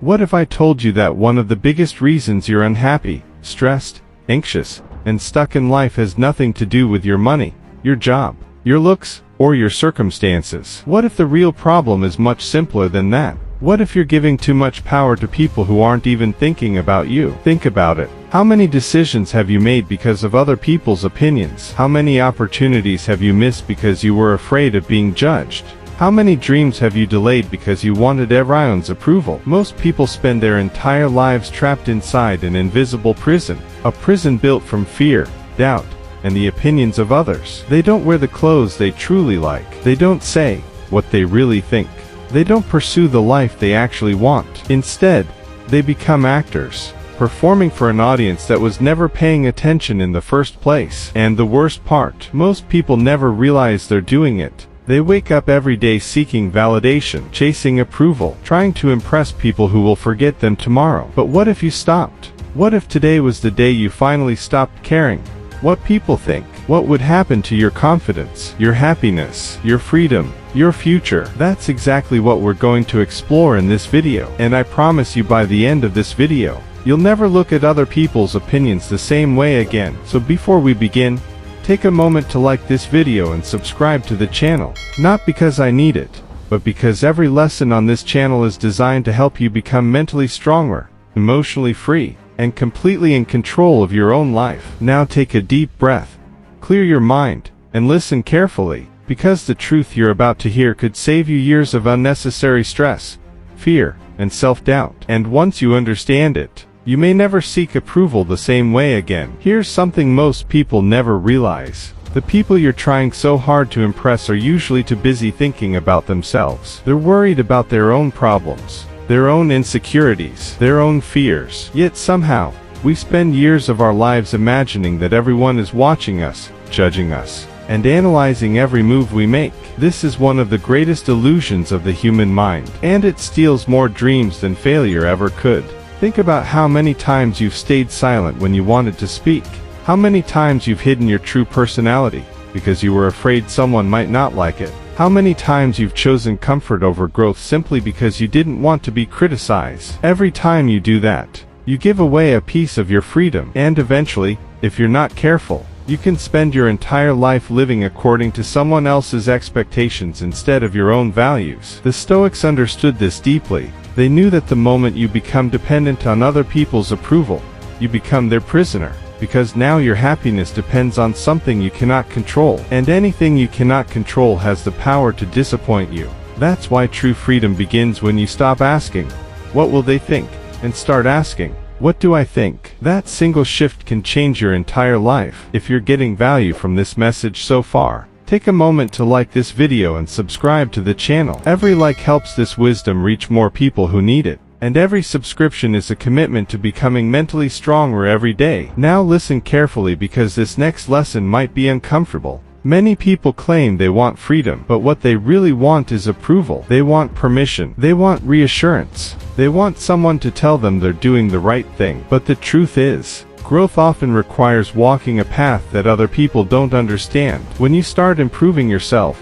What if I told you that one of the biggest reasons you're unhappy, stressed, anxious, and stuck in life has nothing to do with your money, your job, your looks, or your circumstances? What if the real problem is much simpler than that? What if you're giving too much power to people who aren't even thinking about you? Think about it. How many decisions have you made because of other people's opinions? How many opportunities have you missed because you were afraid of being judged? How many dreams have you delayed because you wanted everyone's approval? Most people spend their entire lives trapped inside an invisible prison, a prison built from fear, doubt, and the opinions of others. They don't wear the clothes they truly like. They don't say what they really think. They don't pursue the life they actually want. Instead, they become actors, performing for an audience that was never paying attention in the first place. And the worst part, most people never realize they're doing it. They wake up every day seeking validation, chasing approval, trying to impress people who will forget them tomorrow. But what if you stopped? What if today was the day you finally stopped caring what people think? What would happen to your confidence, your happiness, your freedom, your future? That's exactly what we're going to explore in this video. And I promise you, by the end of this video, you'll never look at other people's opinions the same way again. So before we begin, take a moment to like this video and subscribe to the channel. Not because I need it, but because every lesson on this channel is designed to help you become mentally stronger, emotionally free, and completely in control of your own life. Now take a deep breath, clear your mind, and listen carefully, because the truth you're about to hear could save you years of unnecessary stress, fear, and self-doubt. And once you understand it, you may never seek approval the same way again. Here's something most people never realize. The people you're trying so hard to impress are usually too busy thinking about themselves. They're worried about their own problems, their own insecurities, their own fears. Yet somehow, we spend years of our lives imagining that everyone is watching us, judging us, and analyzing every move we make. This is one of the greatest illusions of the human mind, and it steals more dreams than failure ever could. Think about how many times you've stayed silent when you wanted to speak. How many times you've hidden your true personality because you were afraid someone might not like it. How many times you've chosen comfort over growth simply because you didn't want to be criticized. Every time you do that, you give away a piece of your freedom. And eventually, if you're not careful, you can spend your entire life living according to someone else's expectations instead of your own values. The Stoics understood this deeply. They knew that the moment you become dependent on other people's approval, you become their prisoner. Because now your happiness depends on something you cannot control. And anything you cannot control has the power to disappoint you. That's why true freedom begins when you stop asking, "What will they think?" and start asking, "What do I think?" That single shift can change your entire life. If you're getting value from this message so far, take a moment to like this video and subscribe to the channel. Every like helps this wisdom reach more people who need it. And every subscription is a commitment to becoming mentally stronger every day. Now listen carefully, because this next lesson might be uncomfortable. Many people claim they want freedom, but what they really want is approval. They want permission. They want reassurance. They want someone to tell them they're doing the right thing. But the truth is, growth often requires walking a path that other people don't understand. When you start improving yourself,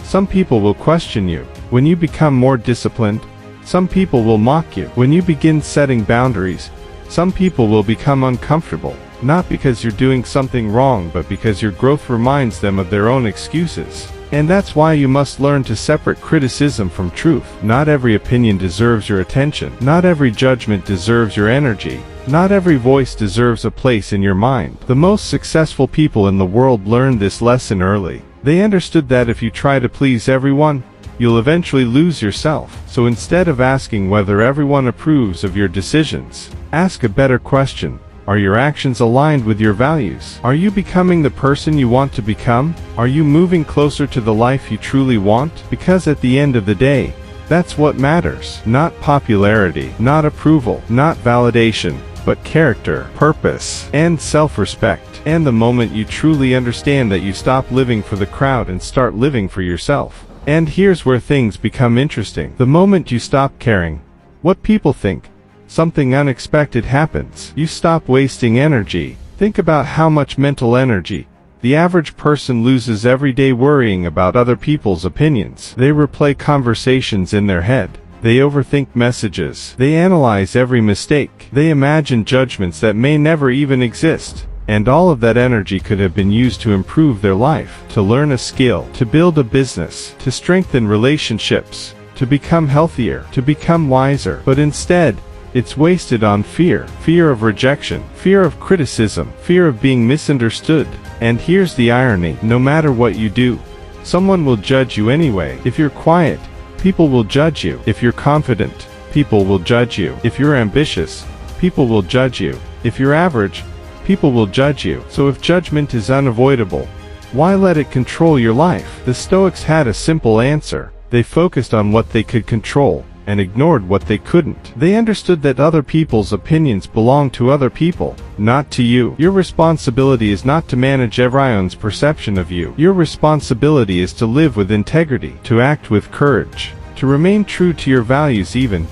some people will question you. When you become more disciplined, some people will mock you. When you begin setting boundaries, some people will become uncomfortable. Not because you're doing something wrong, but because your growth reminds them of their own excuses. And that's why you must learn to separate criticism from truth. Not every opinion deserves your attention. Not every judgment deserves your energy. Not every voice deserves a place in your mind. The most successful people in the world learned this lesson early. They understood that if you try to please everyone, you'll eventually lose yourself. So instead of asking whether everyone approves of your decisions, ask a better question. Are your actions aligned with your values? Are you becoming the person you want to become? Are you moving closer to the life you truly want? Because at the end of the day, that's what matters. Not popularity, not approval, not validation, but character, purpose, and self-respect. And the moment you truly understand that, you stop living for the crowd and start living for yourself. And here's where things become interesting. The moment you stop caring what people think, something unexpected happens. You stop wasting energy. Think about how much mental energy the average person loses every day worrying about other people's opinions. They replay conversations in their head, They overthink messages. They analyze every mistake. They imagine judgments that may never even exist. And all of that energy could have been used to improve their life, to learn a skill, to build a business, to strengthen relationships, to become healthier, to become wiser. But instead, it's wasted on fear. Fear of rejection, fear of criticism, fear of being misunderstood. And here's the irony: no matter what you do, someone will judge you anyway. If you're quiet, people will judge you. If you're confident, people will judge you. If you're ambitious, people will judge you. If you're average, people will judge you. So if judgment is unavoidable, why let it control your life? The Stoics had a simple answer. They focused on what they could control and ignored what they couldn't. They understood that other people's opinions belong to other people, not to you. Your responsibility is not to manage everyone's perception of you. Your responsibility is to live with integrity, to act with courage, to remain true to your values even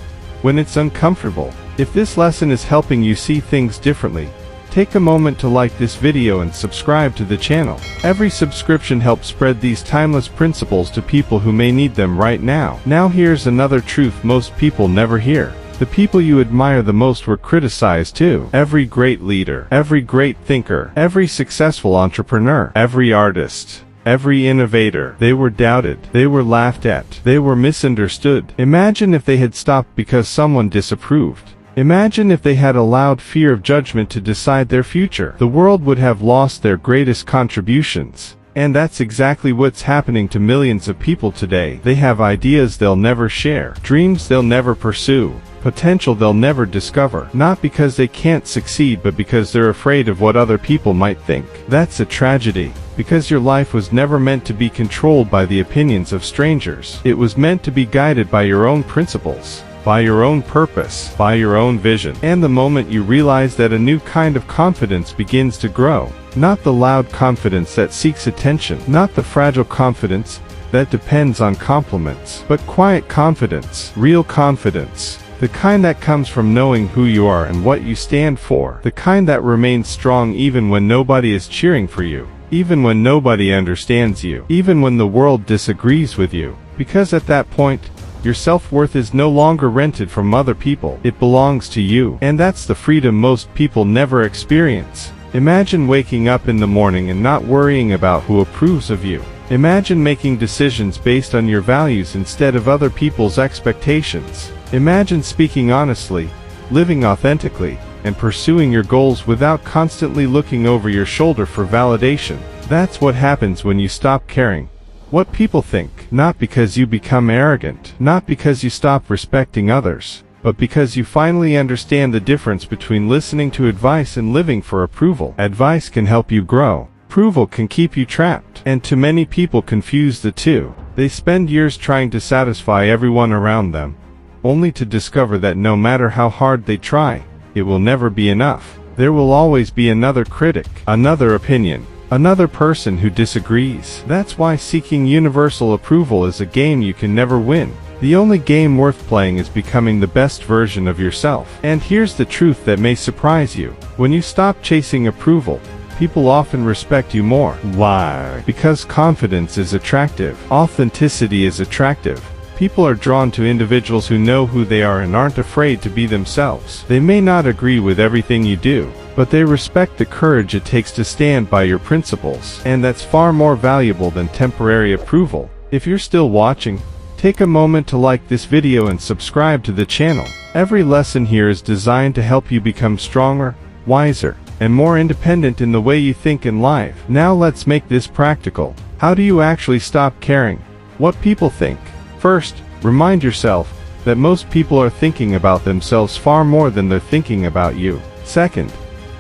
when it's uncomfortable. If this lesson is helping you see things differently, take a moment to like this video and subscribe to the channel. Every subscription helps spread these timeless principles to people who may need them right now. Now here's another truth most people never hear. The people you admire the most were criticized too. Every great leader, every great thinker, every successful entrepreneur, every artist, every innovator, they were doubted, they were laughed at, they were misunderstood. Imagine if they had stopped because someone disapproved. Imagine if they had allowed fear of judgment to decide their future. The world would have lost their greatest contributions. And that's exactly what's happening to millions of people today. They have ideas they'll never share, dreams they'll never pursue, potential they'll never discover. Not because they can't succeed, but because they're afraid of what other people might think. That's a tragedy, because your life was never meant to be controlled by the opinions of strangers. It was meant to be guided by your own principles, by your own purpose, by your own vision. And the moment you realize that, a new kind of confidence begins to grow. Not the loud confidence that seeks attention, not the fragile confidence that depends on compliments, but quiet confidence, real confidence. The kind that comes from knowing who you are and what you stand for. The kind that remains strong even when nobody is cheering for you, even when nobody understands you, even when the world disagrees with you. Because at that point, your self-worth is no longer rented from other people. It belongs to you. And that's the freedom most people never experience. Imagine waking up in the morning and not worrying about who approves of you. Imagine making decisions based on your values instead of other people's expectations. Imagine speaking honestly, living authentically, and pursuing your goals without constantly looking over your shoulder for validation. That's what happens when you stop caring what people think. Not because you become arrogant, not because you stop respecting others, but because you finally understand the difference between listening to advice and living for approval. Advice can help you grow. Approval can keep you trapped. And too many people confuse the two. They spend years trying to satisfy everyone around them, only to discover that no matter how hard they try, it will never be enough. There will always be another critic, another opinion, another person who disagrees. That's why seeking universal approval is a game you can never win. The only game worth playing is becoming the best version of yourself. And here's the truth that may surprise you. When you stop chasing approval, people often respect you more. Why? Because confidence is attractive. Authenticity is attractive. People are drawn to individuals who know who they are and aren't afraid to be themselves. They may not agree with everything you do, but they respect the courage it takes to stand by your principles. And that's far more valuable than temporary approval. If you're still watching, take a moment to like this video and subscribe to the channel. Every lesson here is designed to help you become stronger, wiser, and more independent in the way you think in life. Now let's make this practical. How do you actually stop caring what people think? First, remind yourself that most people are thinking about themselves far more than they're thinking about you. Second,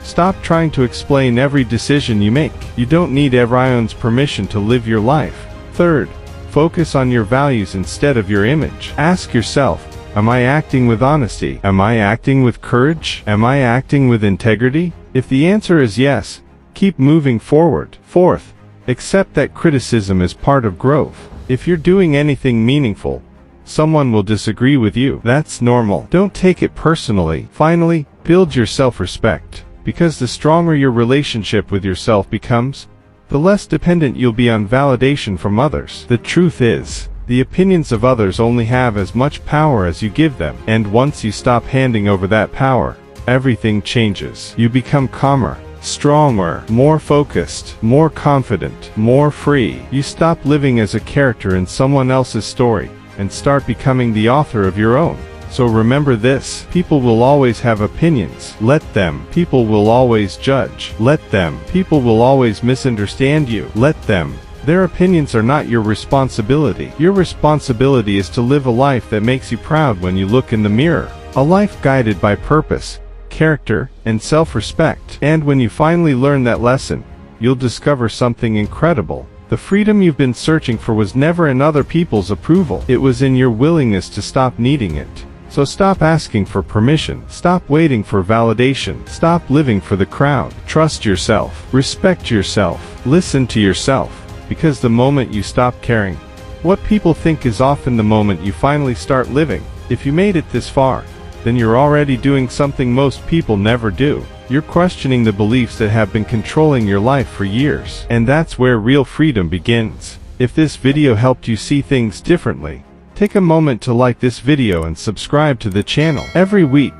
stop trying to explain every decision you make. You don't need everyone's permission to live your life. Third, focus on your values instead of your image. Ask yourself, am I acting with honesty? Am I acting with courage? Am I acting with integrity? If the answer is yes, keep moving forward. Fourth, accept that criticism is part of growth. If you're doing anything meaningful, someone will disagree with you. That's normal. Don't take it personally. Finally, build your self-respect. Because the stronger your relationship with yourself becomes, the less dependent you'll be on validation from others. The truth is, The opinions of others only have as much power as you give them, and once you stop handing over that power, everything changes. You become calmer, stronger, more focused, more confident, more free. You stop living as a character in someone else's story, and start becoming the author of your own. So remember this: people will always have opinions. Let them. People will always judge. Let them. People will always misunderstand you. Let them. Their opinions are not your responsibility. Your responsibility is to live a life that makes you proud when you look in the mirror. A life guided by purpose, character, and self-respect. And when you finally learn that lesson, you'll discover something incredible. The freedom you've been searching for was never in other people's approval. It was in your willingness to stop needing it. So stop asking for permission. Stop waiting for validation. Stop living for the crowd. Trust yourself. Respect yourself. Listen to yourself. Because the moment you stop caring what people think is often the moment you finally start living. If you made it this far, then you're already doing something most people never do. You're questioning the beliefs that have been controlling your life for years. And that's where real freedom begins. If this video helped you see things differently, take a moment to like this video and subscribe to the channel. Every week,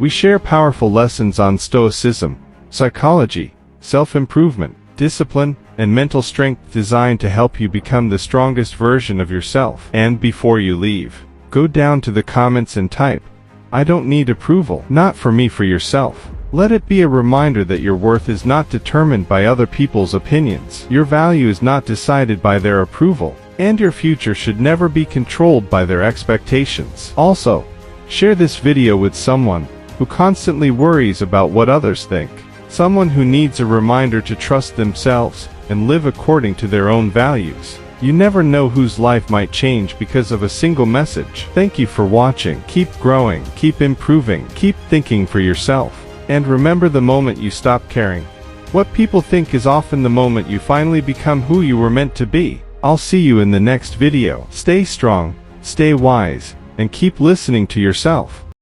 we share powerful lessons on Stoicism, psychology, self-improvement, discipline, and mental strength designed to help you become the strongest version of yourself. And before you leave, go down to the comments and type, "I don't need approval." Not for me, for yourself. Let it be a reminder that your worth is not determined by other people's opinions. Your value is not decided by their approval. And your future should never be controlled by their expectations. Also, share this video with someone who constantly worries about what others think. Someone who needs a reminder to trust themselves and live according to their own values. You never know whose life might change because of a single message. Thank you for watching. Keep growing, keep improving, keep thinking for yourself. And remember, the moment you stop caring what people think is often the moment you finally become who you were meant to be. I'll see you in the next video. Stay strong, stay wise, and keep listening to yourself.